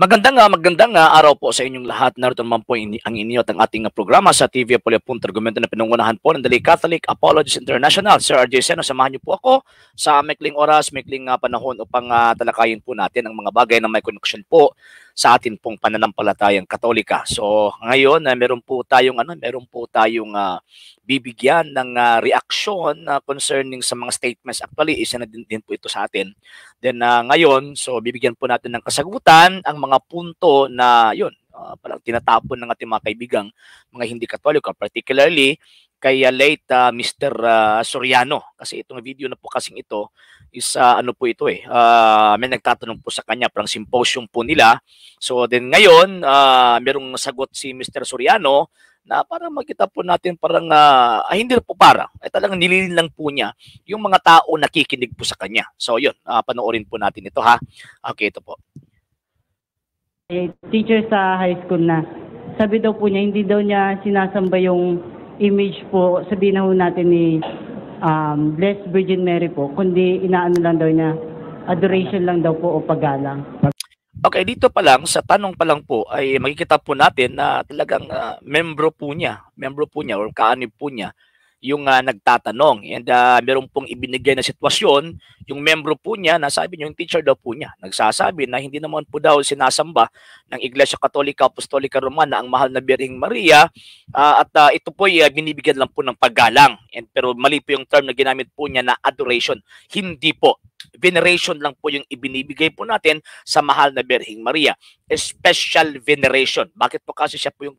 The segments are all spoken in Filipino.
Magandang araw po sa inyong lahat. Narito naman po ang inyo at ang ating programa sa TV Apoliapunto, argumento na pinangunahan po ng Daily Catholic Apologists International. Sir RJ Seno, samahan niyo po ako sa maikling oras, maikling panahon upang talakayin po natin ang mga bagay na may koneksyon po sa atin pong pananampalatayang Katolika. So ngayon, meron po tayong bibigyan ng reaksyon concerning sa mga statements. Actually, isa na din po ito sa atin. Then ngayon, so bibigyan po natin ng kasagutan ang mga punto na yun, parang tinatapon ng ating mga kaibigang mga hindi Katoliko, particularly kay late Mr. Soriano. Kasi itong video na po kasing ito is ano po ito may nagtatanong po sa kanya, parang symposium po nila. So then ngayon, merong sagot si Mr. Soriano na parang makita po natin parang hindi na po talagang nililin lang po niya yung mga tao nakikinig po sa kanya. So yun, panoorin po natin ito ha. Okay, ito po. Teacher sa high school na, sabi daw po niya, hindi daw niya sinasamba yung image po, sabihin na ho natin ni Blessed Virgin Mary po, kundi inaano lang daw niya, adoration lang daw po o paggalang. Okay, dito pa lang, sa tanong pa lang po, ay makikita po natin na talagang membro po niya or kaanib po niya yung nagtatanong. And meron pong ibinigay na sitwasyon, yung membro po niya, nasabi niyo, yung teacher daw po niya, nagsasabi na hindi naman po daw sinasamba ng Iglesia Katolika Apostolika Romana ang mahal na Birheng Maria, at ito po ay binibigyan lang po ng paggalang. Pero mali po yung term na ginamit po niya na adoration. Hindi po. Veneration lang po yung ibinibigay po natin sa mahal na Birheng Maria. Special veneration. Bakit po kasi siya po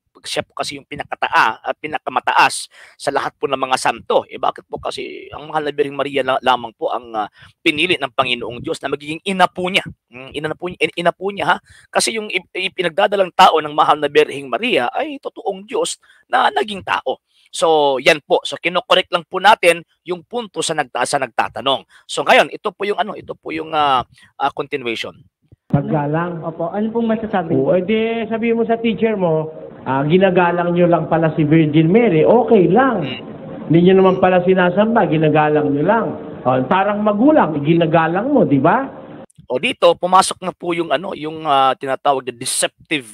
kasi yung pinakamataas sa lahat po ng mga santo. Bakit po kasi ang mahal na Birheng Maria lamang po ang pinili ng Panginoong Diyos na magiging ina po niya. Ina po niya ha. Kasi yung ipinagdadalang tao ng mahal na Birheng Maria ay totoong Diyos na naging tao. So, yan po. So, kinokorek lang po natin yung punto sa nagtatanong. So, ngayon, ito po yung continuation. Paggalang. Opo, ano pong masasabi? O, edi sabihin mo sa teacher mo, ginagalang nyo lang pala si Virgin Mary, okay lang. Hindi nyo naman pala sinasamba, ginagalang nyo lang. O, parang magulang, ginagalang mo, di ba? O dito, pumasok na po yung tinatawag na deceptive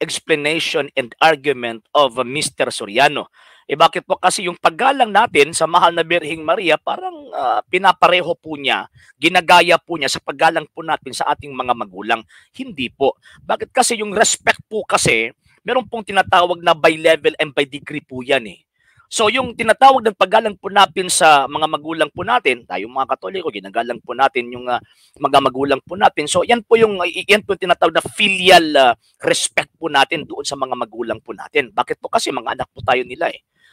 explanation and argument of Mr. Soriano. Bakit po kasi yung paggalang natin sa mahal na Birheng Maria parang pinapareho po niya, ginagaya po niya sa paggalang po natin sa ating mga magulang. Hindi po. Bakit kasi yung respect po kasi, meron pong tinatawag na by level and by degree po yan So yung tinatawag ng paggalang po natin sa mga magulang po natin, tayong mga Katoliko, ginagalang po natin yung mga magulang po natin. So yan po yung tinatawag na filial respect po natin doon sa mga magulang po natin. Bakit po kasi mga anak po tayo nila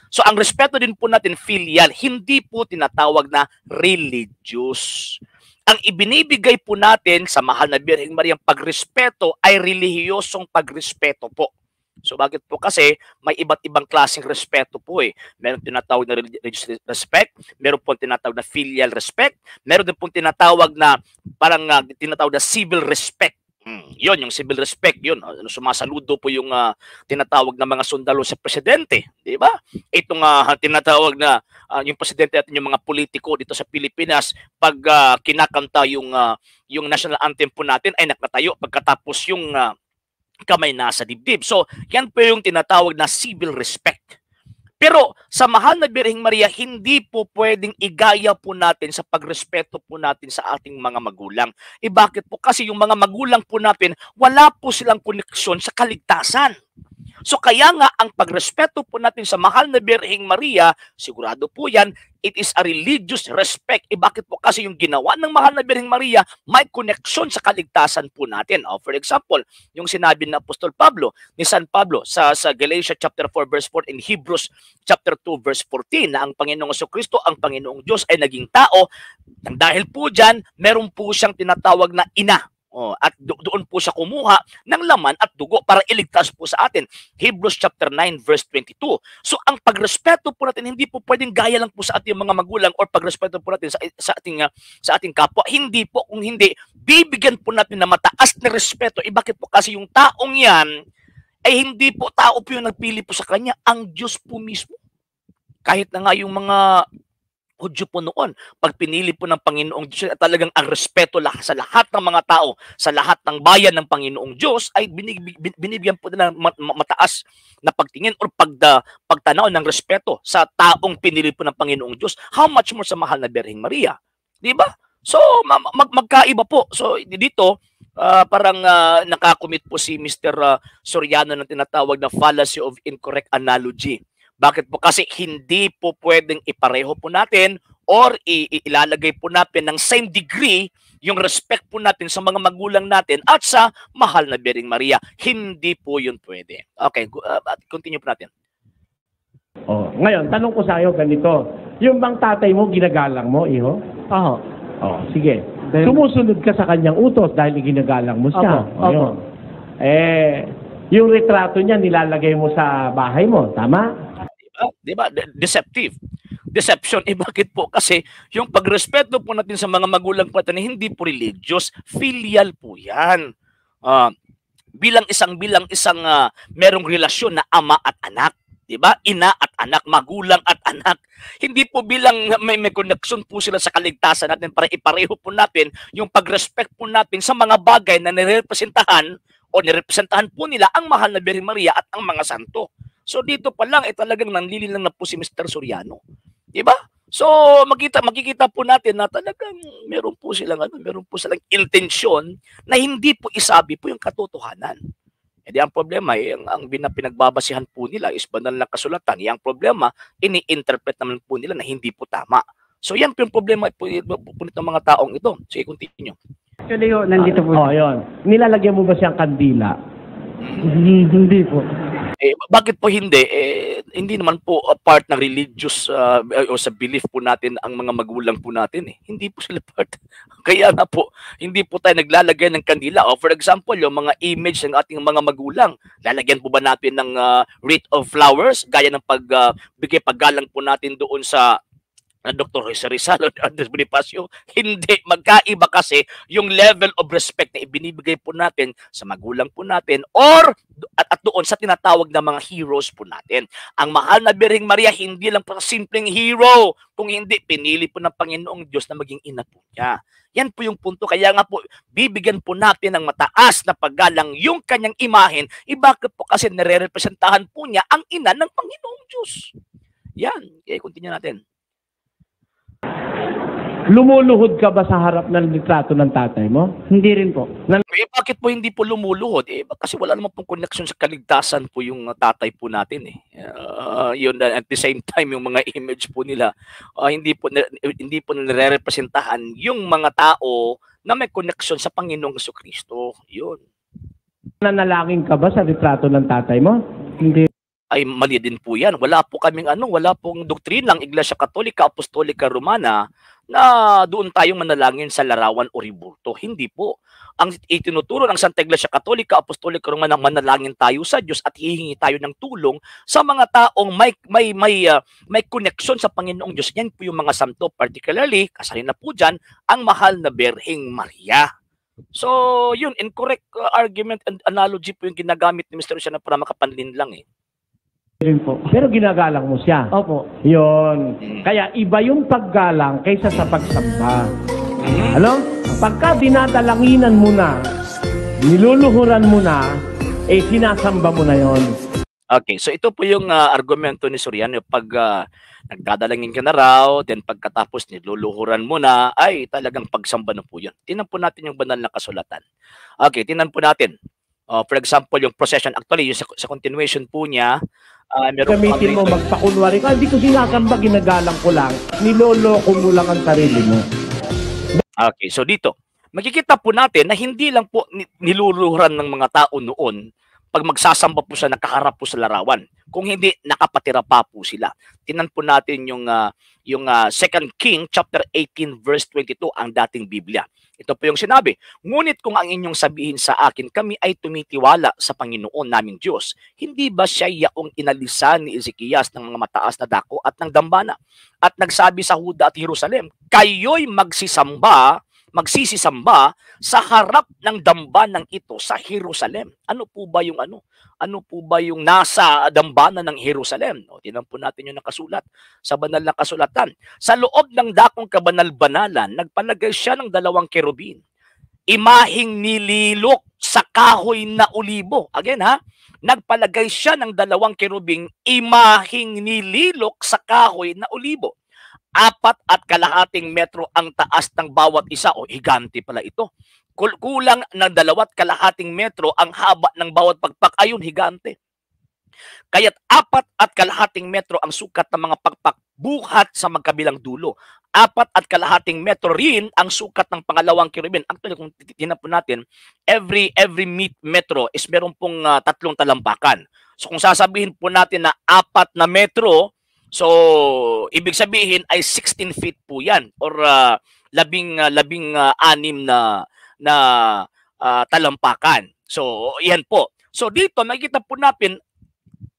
So ang respeto din po natin filial, hindi po tinatawag na religious. Ang ibinibigay po natin sa mahal na Birheng Maria pagrespeto ay relihiyosong pagrespeto po. So bakit po kasi may iba't ibang klaseng respeto po Meron tinatawag na religious respect, meron po tinatawag na filial respect, meron din po tinatawag na parang tinatawag na civil respect. Yon, yung civil respect, yun. Sumasaludo po yung tinatawag na mga sundalo sa presidente, di ba? Itong tinatawag na yung presidente at yung mga politiko dito sa Pilipinas, pag kinakanta yung national anthem po natin ay nakatayo pagkatapos yung kamay nasa dibdib. So, yan po yung tinatawag na civil respect. Pero sa mahal na Birheng Maria, hindi po pwedeng igaya po natin sa pagrespeto po natin sa ating mga magulang. Bakit po? Kasi yung mga magulang po natin, wala po silang koneksyon sa kaligtasan. So kaya nga ang pagrespeto po natin sa mahal na Birheng Maria, sigurado po yan, it is a religious respect. Bakit po? Kasi yung ginawa ng mahal na Birheng Maria, may koneksyon sa kaligtasan po natin. For example, yung sinabi ng Apostol Pablo, ni San Pablo sa Galatia chapter 4 verse 4 and Hebrews chapter 2 verse 14 na ang Panginoong Jesucristo, ang Panginoong Diyos ay naging tao. Dahil po dyan, meron po siyang tinatawag na ina. At doon po siya kumuha ng laman at dugo para iligtas po sa atin. Hebrews chapter 9 verse 22. So ang pagrespeto po natin, hindi po pwedeng gaya lang po sa ating mga magulang or pagrespeto po natin sa ating kapwa. Hindi po, kung hindi, bibigyan po natin na mataas na respeto. Bakit po? Kasi yung taong yan ay hindi po tao po yung nagpili po sa kanya, ang Diyos po mismo. Kahit na nga yung mga Hudyo po noon, pag pinili po ng Panginoong Diyos, talagang ang respeto sa lahat ng mga tao, sa lahat ng bayan ng Panginoong Diyos, ay binibigyan po nila ng mataas na pagtingin o pagtanaw ng respeto sa taong pinili po ng Panginoong Diyos. How much more sa mahal na Birheng Maria? Di ba? So, magkaiba po. So, dito, parang nakakomit po si Mr. Soriano ng tinatawag na fallacy of incorrect analogy. Bakit po? Kasi hindi po pwedeng ipareho po natin or ilalagay po natin ng same degree yung respect po natin sa mga magulang natin at sa mahal na Birheng Maria. Hindi po yun pwede. Okay, continue po natin. Oh, ngayon, tanong ko sa iyo ganito. Yung bang tatay mo, ginagalang mo, iho? Oo. Oh, sige. Sumusunod ka sa kanyang utos dahil ginagalang mo siya. Opo, opo. Yung retrato niya nilalagay mo sa bahay mo, tama? Diba? Deceptive. Deception. Bakit po? Kasi yung pagrespeto po natin sa mga magulang po natin, hindi po religious, filial po yan. Bilang isang merong relasyon na ama at anak. Diba? Ina at anak, magulang at anak. Hindi po bilang may connection po sila sa kaligtasan natin para ipareho po natin yung pag-respect po natin sa mga bagay na nirepresentahan o nirepresentahan po nila ang mahal na Birheng Maria at ang mga santo. So dito pa lang talagang nanlilinlang na po si Mr. Soriano. 'Di ba? So makikita po natin na talagang meron po silang intensyon na hindi po isabi po yung katotohanan. Hindi ang problema ang pinagbabasihan po nila is banal na kasulatan. Yang problema ini-interpret naman po nila na hindi po tama. So yan po yung problema po ng mga taong ito. Sige, continue. Actually, nandito po. Yun. Nilalagyan mo ba siyang kandila? Hindi po. Bakit po hindi? Hindi naman po part ng religious o sa belief po natin ang mga magulang po natin. Hindi po sila part. Kaya nga po, hindi po tayo naglalagay ng kandila. O for example, yung mga image ng ating mga magulang, lalagyan po ba natin ng wreath of flowers, gaya ng pagbigay paggalang po natin doon sa Dr. Jose Rizal o Andres Bonifacio? Hindi. Magkaiba kasi yung level of respect na ibinibigay po natin sa magulang po natin or at doon sa tinatawag na mga heroes po natin. Ang mahal na Birheng Maria, hindi lang po simpleng hero, kung hindi, pinili po ng Panginoong Diyos na maging ina po niya. Yan po yung punto. Kaya nga po, bibigyan po natin ng mataas na paggalang yung kanyang imahen. Bakit po? Kasi nare-representahan po niya ang ina ng Panginoong Diyos. Yan. Okay, continue natin. Lumuluhod ka ba sa harap ng litrato ng tatay mo? Hindi rin po. Bakit po hindi po lumuluhod? Kasi wala naman pong connection sa kaligtasan po yung tatay po natin. Yun, at the same time, yung mga image po nila, hindi po nire-representahan yung mga tao na may connection sa Panginoong Jesucristo. Yun. Nanalangin ka ba sa litrato ng tatay mo? Hindi. Ay mali din po yan. Wala pong doktrinang Iglesia Katolika, Apostolika Romana na doon tayong manalangin sa larawan o ribulto. Hindi po. Ang itinuturo ng Santa Iglesia Katolika, Apostolika Romana, manalangin tayo sa Diyos at hihingi tayo ng tulong sa mga taong may connection sa Panginoong Diyos. Yan po yung mga santo, particularly, kasali na po dyan, ang mahal na Birheng Maria. So, yun, incorrect argument and analogy po yung ginagamit ni Mr. Soriano para makapanlin lang Rin po. Pero ginagalang mo siya. Opo. Yun. Kaya iba yung paggalang kaysa sa pagsamba. Ano? Pagka dinadalanginan mo na, niluluhuran mo na, sinasamba mo na yon. Okay, so ito po yung argumento ni Soriano. Pag nagdadalangin ka na raw, then pagkatapos niluluhuran mo na, ay talagang pagsamba na po yun. Tingnan po natin yung banal na kasulatan. Okay, tingnan po natin. For example, yung procession, actually, yung sa continuation po niya, Gamitin mo, magpakunwari ka, hindi ko sinasamba, ginagalang ko lang, niloloko mo lang ang sarili mo. Okay, so dito, makikita po natin na hindi lang po niluluhuran ng mga tao noon pag magsasamba po siya, nakaharap po sa larawan. Kung hindi, nakapatira pa po sila. Tingnan po natin yung 2 King chapter 18 verse 22, ang dating Biblia. Ito po yung sinabi, ngunit kung ang inyong sabihin sa akin, kami ay tumitiwala sa Panginoon naming Diyos, hindi ba siya yaong inalisan ni Ezekias ng mga mataas na dako at ng dambana? At nagsabi sa Huda at Jerusalem, kayo'y magsisamba, magsisisamba sa harap ng dambanang ito sa Jerusalem. Ano po ba yung ano? Ano po ba yung nasa dambana ng Jerusalem? O, tingnan po natin yung nakasulat sa banal na kasulatan. Sa loob ng dakong kabanal-banalan, nagpalagay siya ng 2 kerubin. Imaheng nililok sa kahoy na olibo. Again ha, nagpalagay siya ng 2 kerubing imaheng nililok sa kahoy na olibo. 4.5 metro ang taas ng bawat isa. O, higante pala ito. Kulang ng 2.5 metro ang haba ng bawat pagpak. Ayun, higante. Kaya't 4.5 metro ang sukat ng mga pagpak buhat sa magkabilang dulo. 4.5 metro rin ang sukat ng pangalawang kerubin. Actually, kung titignan po natin, every metro is meron pong 3 talampakan. So kung sasabihin po natin na 4 na metro, so ibig sabihin ay 16 feet po yan, or 16 na talampakan. So yan po. So dito nakikita po natin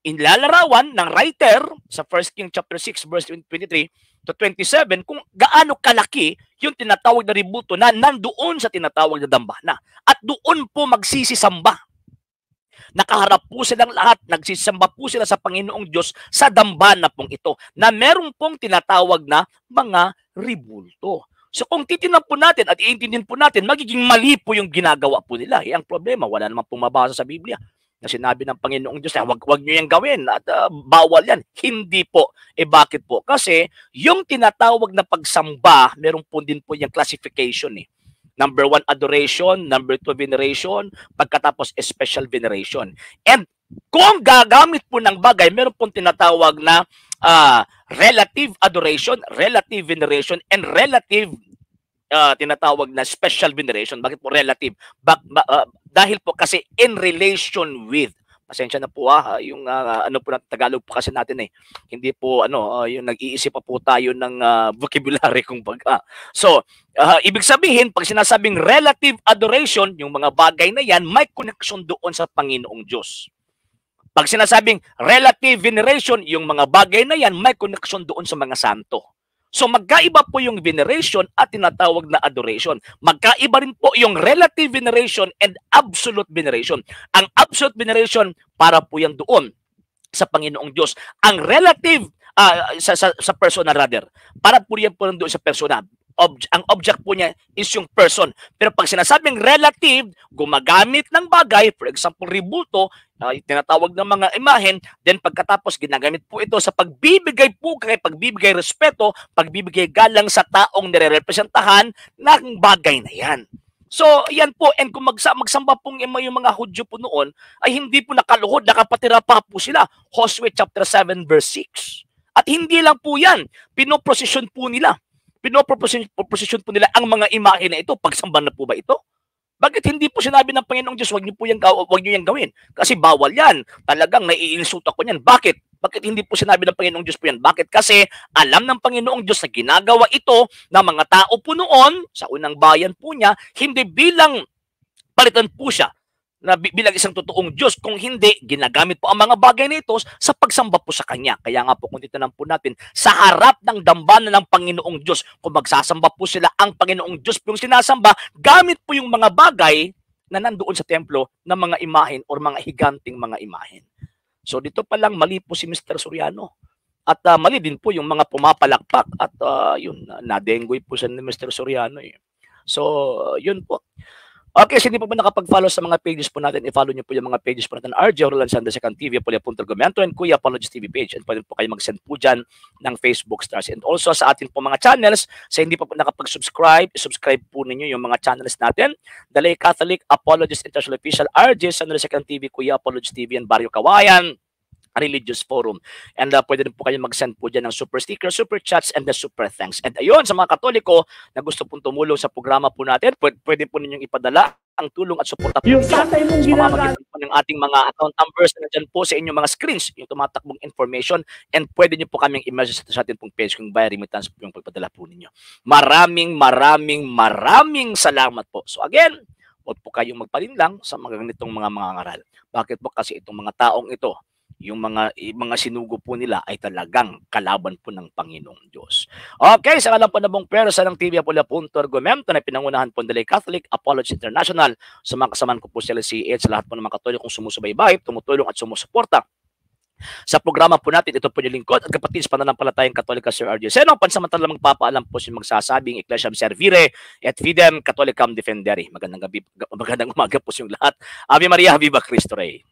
inlalarawan ng writer sa 1 King chapter 6 verse 23 to 27 kung gaano kalaki yung tinatawag na ributo na nandoon sa tinatawag na dambana. At doon po magsisisamba. Nakaharap po silang lahat, nagsisamba po sila sa Panginoong Diyos sa dambana pong ito na meron pong tinatawag na mga ribulto. So kung titignan po natin at iintindihin po natin, magiging mali po yung ginagawa po nila. Ang problema, wala naman pong mabasa sa Biblia na sinabi ng Panginoong Diyos na wag nyo yung gawin at bawal yan. Hindi po. Bakit po? Kasi yung tinatawag na pagsamba, meron po din po yung classification eh. Number 1, adoration. Number 2, veneration. Pagkatapos, special veneration. And kung gagamit po ng bagay, meron pong tinatawag na relative adoration, relative veneration, and relative tinatawag na special veneration. Bakit po relative? Dahil po kasi in relation with. Pasensya na po yung ano po na Tagalog po kasi natin eh. Hindi po yung nag-iisip pa po tayo ng vocabulary kumbaga. So, ibig sabihin pag sinasabing relative adoration, yung mga bagay na yan may connection doon sa Panginoong Diyos. Pag sinasabing relative veneration, yung mga bagay na yan may connection doon sa mga santo. So magkaiba po yung veneration at tinatawag na adoration. Magkaiba rin po yung relative veneration and absolute veneration. Ang absolute veneration para po yan doon sa Panginoong Diyos. Ang relative sa persona rather, para po yan po doon sa persona. Ang object po niya is yung person. Pero pag sinasabing relative, gumagamit ng bagay, for example, ribulto, tinatawag ng mga imahen, then pagkatapos ginagamit po ito sa pagbibigay po kay pagbibigay respeto, pagbibigay galang sa taong nirerepresentahan ng bagay na yan. So, yan po. And kung magsamba pong yung mga Hudyo po noon, ay hindi po nakaluhod, nakapatira pa po sila. Joshua chapter 7 verse 6. At hindi lang po yan, pinoprosesyon po nila. Pinoproposisyon po nila ang mga imahe na ito. Pagsamba na po ba ito? Bakit hindi po sinabi ng Panginoong Diyos, wag niyo yan gawin? Kasi bawal yan. Talagang naiinsulta ko niyan. Bakit? Bakit hindi po sinabi ng Panginoong Diyos po yan? Bakit? Kasi alam ng Panginoong Diyos na ginagawa ito ng mga tao po noon, sa unang bayan po niya, hindi bilang palitan po siya na bilang isang totoong Diyos, kung hindi, ginagamit po ang mga bagay na ito sa pagsamba po sa Kanya. Kaya nga po, kung titignan po natin, sa harap ng dambana ng Panginoong Diyos, kung magsasamba po sila, ang Panginoong Diyos po yung sinasamba, gamit po yung mga bagay na nandoon sa templo ng mga imahen o mga higanting mga imahen. So dito pa lang, mali po si Mr. Soriano. At mali din po yung mga pumapalakpak at yun, nadenggoy po siya ni Mr. Soriano. Eh. So, yun po. Okay, so hindi po ba nakapag-follow sa mga pages po natin, i-follow nyo po yung mga pages po natin, RJ Roland Sanders Second TV, Apollo Punto Argumento, and Kuya Apologist TV page. And pwede po kayo mag-send po dyan ng Facebook stars. And also sa atin po mga channels, sa hindi po nakapag-subscribe, subscribe po ninyo yung mga channels natin. The Lay Catholic, Apologist International Official, RJ Sanders Second TV, Kuya Apologist TV, and Barrio Kawayan Religious Forum. And pwede din po kayo mag-send po dyan ng super sticker, super chats, and the super thanks. And ayun, sa mga Katoliko na gusto pong tumulong sa programa po natin, pwede po ninyong ipadala ang tulong at suporta po yung tatay mong ginagawa ng ating mga account numbers na dyan po sa inyong mga screens, yung tumatakbong information, and pwede nyo po kaming i-message sa atin pong page kung via remittance po yung pagpadala po ninyo. Maraming salamat po. So again, huwag po kayong magpalinlang sa mga ganitong mga ngaral. Bakit po? Kasi itong mga taong ito, mga sinugo po nila ay talagang kalaban po ng Panginoong Diyos. Okay, sa ngalan po na buong pwersa ng TV Apollo Argumento na pinangunahan po ng Daily Catholic Apology International, sa mga kasamaan ko po sila si Ed, sa lahat po ng mga Katolikong sumusubaybay, tumutulong at sumusuporta sa programa po natin. Ito po yung lingkod at kapatid sa pananampalatayang Katolika, Sir R.J. Seno, pansamantala magpapaalam po si magsasabing Ecclesiam Servire et Fidem Catholicam Defendere. Magandang umaga po sa lahat. Ave Maria, Viva Cristo Rey.